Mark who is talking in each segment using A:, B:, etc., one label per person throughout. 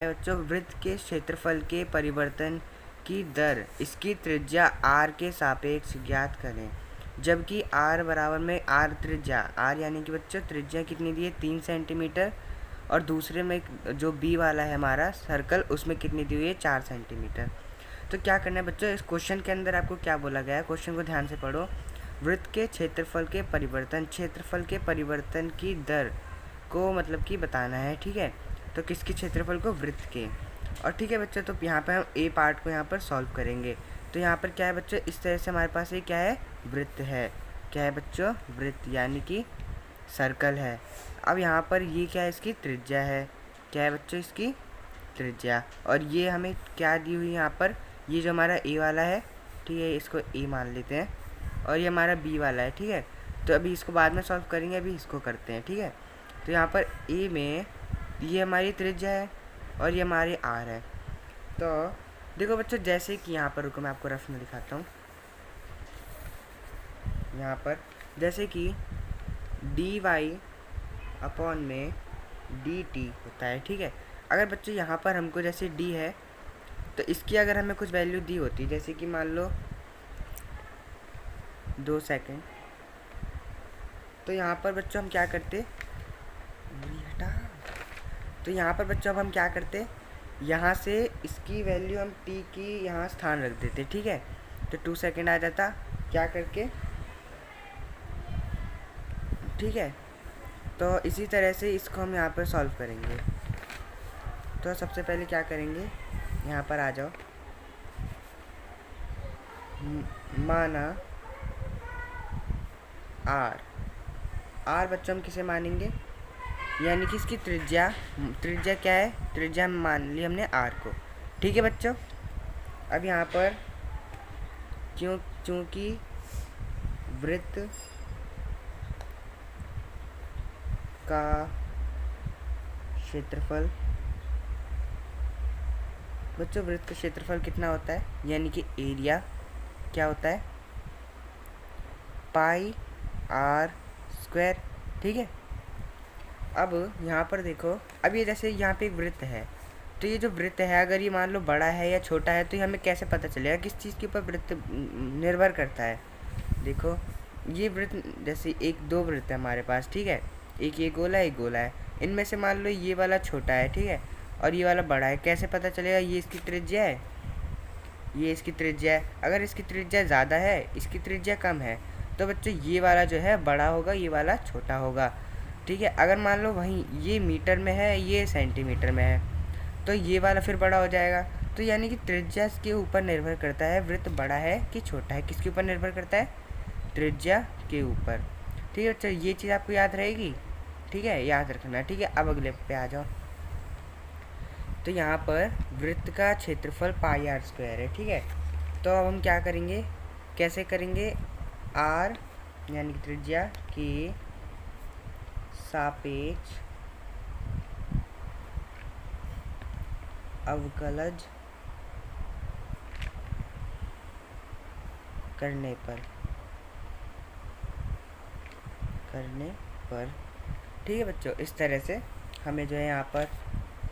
A: बच्चों वृत्त के क्षेत्रफल के परिवर्तन की दर इसकी त्रिज्या r के सापेक्ष ज्ञात करें। जबकि r बराबर में r त्रिज्या r यानी कि बच्चों त्रिज्या कितनी दी है 3 सेंटीमीटर, और दूसरे में जो b वाला है हमारा सर्कल उसमें कितनी दी हुई है 4 सेंटीमीटर। तो क्या करना है बच्चों, इस क्वेश्चन के अंदर आपको क्या बोला गया है, क्वेश्चन को ध्यान से पढ़ो। वृत्त के क्षेत्रफल के परिवर्तन की दर को मतलब कि बताना है, ठीक है। तो किसके क्षेत्रफल को, वृत्त के। और ठीक है बच्चों, तो यहाँ पर हम ए पार्ट को यहाँ पर सॉल्व करेंगे। तो यहाँ पर क्या है बच्चों, इस तरह से हमारे पास ये क्या है, वृत्त है। क्या है बच्चों, वृत्त यानी कि सर्कल है। अब यहाँ पर ये क्या है, इसकी त्रिज्या है। क्या है बच्चों, इसकी त्रिज्या। और ये हमें क्या दी हुई है यहाँ पर, ये जो हमारा ए वाला है, ठीक है, इसको ए मान लेते हैं, और ये हमारा बी वाला है, ठीक है। तो अभी इसको बाद में सॉल्व करेंगे, अभी इसको करते हैं, ठीक है। तो यहाँ पर ए में ये हमारी त्रिज्या है और ये हमारी आर है। तो देखो बच्चों, जैसे कि यहाँ पर रुको मैं आपको रफ में दिखाता हूँ। यहाँ पर जैसे कि डी वाई अपॉन में डी टी होता है, ठीक है। अगर बच्चों यहाँ पर हमको जैसे डी है तो इसकी अगर हमें कुछ वैल्यू दी होती, जैसे कि मान लो 2 सेकेंड, तो यहाँ पर बच्चों हम क्या करते, तो यहाँ पर बच्चों अब हम क्या करते, यहाँ से इसकी वैल्यू हम t की यहाँ स्थान रख देते, ठीक है। तो 2 सेकेंड आ जाता क्या करके, ठीक है। तो इसी तरह से इसको हम यहाँ पर सॉल्व करेंगे। तो सबसे पहले क्या करेंगे, यहाँ पर आ जाओ। माना r बच्चों हम किसे मानेंगे, यानी कि इसकी त्रिज्या क्या है, त्रिज्या मान ली हमने r को, ठीक है बच्चों। अब यहाँ पर चूँकि वृत्त का क्षेत्रफल, बच्चों वृत्त का क्षेत्रफल कितना होता है, यानी कि एरिया क्या होता है, पाई r स्क्वायर, ठीक है। अब यहाँ पर देखो, अब ये जैसे यहाँ पे एक वृत्त है, तो ये जो वृत्त है अगर ये मान लो बड़ा है या छोटा है, तो ये हमें कैसे पता चलेगा, किस चीज़ के ऊपर वृत्त निर्भर करता है। देखो ये वृत्त, जैसे दो वृत्त है हमारे पास, ठीक है, एक ये गोला एक गोला है, इनमें से मान लो ये वाला छोटा है, ठीक है, और ये वाला बड़ा है, कैसे पता चलेगा, ये इसकी त्रिज्या है, ये इसकी त्रिज्या है। अगर इसकी त्रिज्या ज़्यादा है, इसकी त्रिज्या कम है, तो बच्चों ये वाला जो है बड़ा होगा, ये वाला छोटा होगा, ठीक है। अगर मान लो वहीं ये मीटर में है, ये सेंटीमीटर में है, तो ये वाला फिर बड़ा हो जाएगा। तो यानी कि त्रिज्या के ऊपर निर्भर करता है वृत्त बड़ा है कि छोटा है, किसके ऊपर निर्भर करता है, त्रिज्या के ऊपर, ठीक है। चलो ये चीज़ आपको याद रहेगी, ठीक है, याद रखना, ठीक है। अब अगले पे आ जाओ। तो यहाँ पर वृत्त का क्षेत्रफल पाई r स्क्वायर है, ठीक है। तो अब हम क्या करेंगे, कैसे करेंगे, r यानी कि त्रिज्या के सापेक्ष अवकलज करने पर, ठीक है बच्चों। इस तरह से हमें जो है यहाँ पर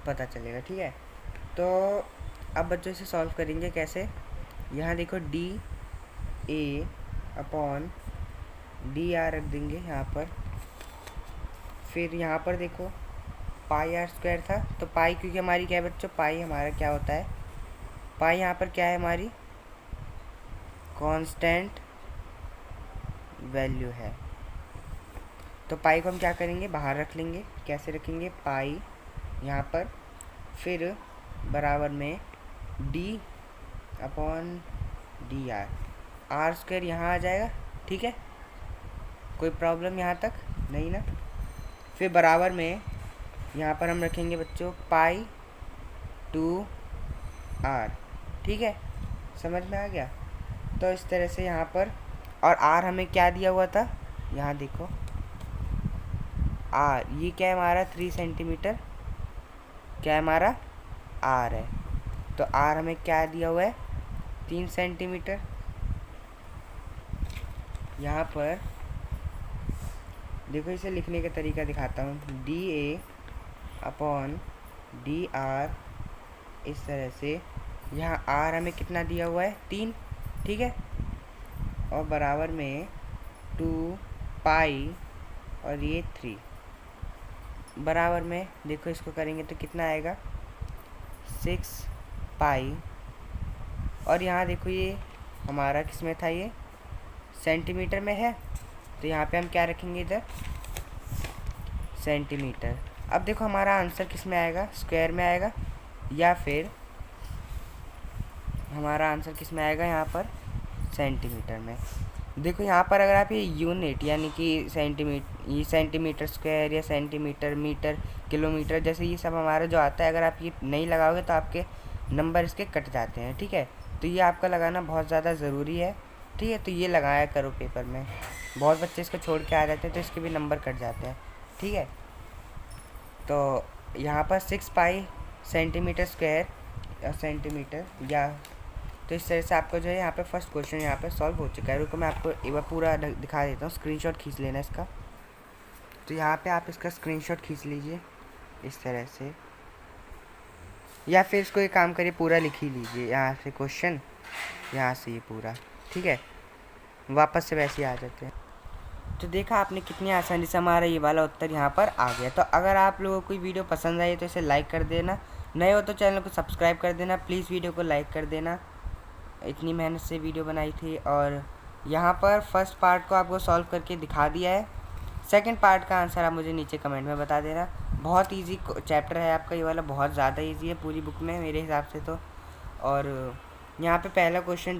A: पता चलेगा, ठीक है। तो अब बच्चों इसे सॉल्व करेंगे कैसे, यहाँ देखो D A upon d are रख देंगे यहाँ पर, फिर यहाँ पर देखो पाई आर स्क्वायर था, तो पाई क्योंकि हमारी क्या है बच्चों, पाई हमारा क्या होता है, पाई यहाँ पर क्या है हमारी कांस्टेंट वैल्यू है। तो पाई को हम क्या करेंगे, बाहर रख लेंगे, कैसे रखेंगे, पाई यहाँ पर, फिर बराबर में d upon d r, r square यहाँ आ जाएगा, ठीक है, कोई प्रॉब्लम यहाँ तक नहीं ना। फिर बराबर में यहाँ पर हम रखेंगे बच्चों पाई टू आर, ठीक है, समझ में आ गया। तो इस तरह से यहाँ पर, और आर हमें क्या दिया हुआ था, यहाँ देखो आर, ये क्या है हमारा 3 सेंटीमीटर, क्या है हमारा आर है, तो आर हमें क्या दिया हुआ है 3 सेंटीमीटर। यहाँ पर देखो इसे लिखने का तरीका दिखाता हूँ, D A upon d are इस तरह से यहाँ आर हमें कितना दिया हुआ है 3, ठीक है, और बराबर में 2 पाई और ये 3 बराबर में, देखो इसको करेंगे तो कितना आएगा 6 पाई, और यहाँ देखो ये हमारा किस में था, ये सेंटीमीटर में है, तो यहाँ पे हम क्या रखेंगे इधर सेंटीमीटर। अब देखो हमारा आंसर किस में आएगा, स्क्वायर में आएगा या फिर हमारा आंसर किस में आएगा यहाँ पर सेंटीमीटर में। देखो यहाँ पर अगर आप ये यूनिट यानी कि ये सेंटीमीटर स्क्वायर या सेंटीमीटर मीटर किलोमीटर जैसे ये सब हमारा जो आता है, अगर आप ये नहीं लगाओगे तो आपके नंबर इसके कट जाते हैं, ठीक है। तो ये आपका लगाना बहुत ज़्यादा ज़रूरी है, ठीक है। तो ये लगाया करो पेपर में, बहुत बच्चे इसको छोड़ के आ जाते हैं तो इसके भी नंबर कट जाते हैं, ठीक है। तो यहाँ पर 6 पाई सेंटीमीटर स्क्वायर सेंटीमीटर या, तो इस तरह से आपको जो है यहाँ पे फर्स्ट क्वेश्चन यहाँ पे सॉल्व हो चुका है। रुको मैं आपको एक बार पूरा दिखा देता हूँ, स्क्रीनशॉट खींच लेना इसका। तो यहाँ पे आप इसका स्क्रीनशॉट खींच लीजिए इस तरह से, या फिर इसको एक काम करिए पूरा लिख ही लीजिए, यहाँ से क्वेश्चन, यहाँ से ये पूरा, ठीक है। वापस से वैसे ही आ जाते हैं। तो देखा आपने कितनी आसानी से हमारा ये वाला उत्तर यहाँ पर आ गया। तो अगर आप लोगों को वीडियो पसंद आई तो इसे लाइक कर देना, नए हो तो चैनल को सब्सक्राइब कर देना, प्लीज़ वीडियो को लाइक कर देना। इतनी मेहनत से वीडियो बनाई थी, और यहाँ पर फर्स्ट पार्ट को आपको सॉल्व करके दिखा दिया है। सेकंड पार्ट का आंसर आप मुझे नीचे कमेंट में बता देना। बहुत इजी चैप्टर है आपका ये वाला, बहुत ज़्यादा इजी है पूरी बुक में मेरे हिसाब से तो। और यहाँ पे पहला क्वेश्चन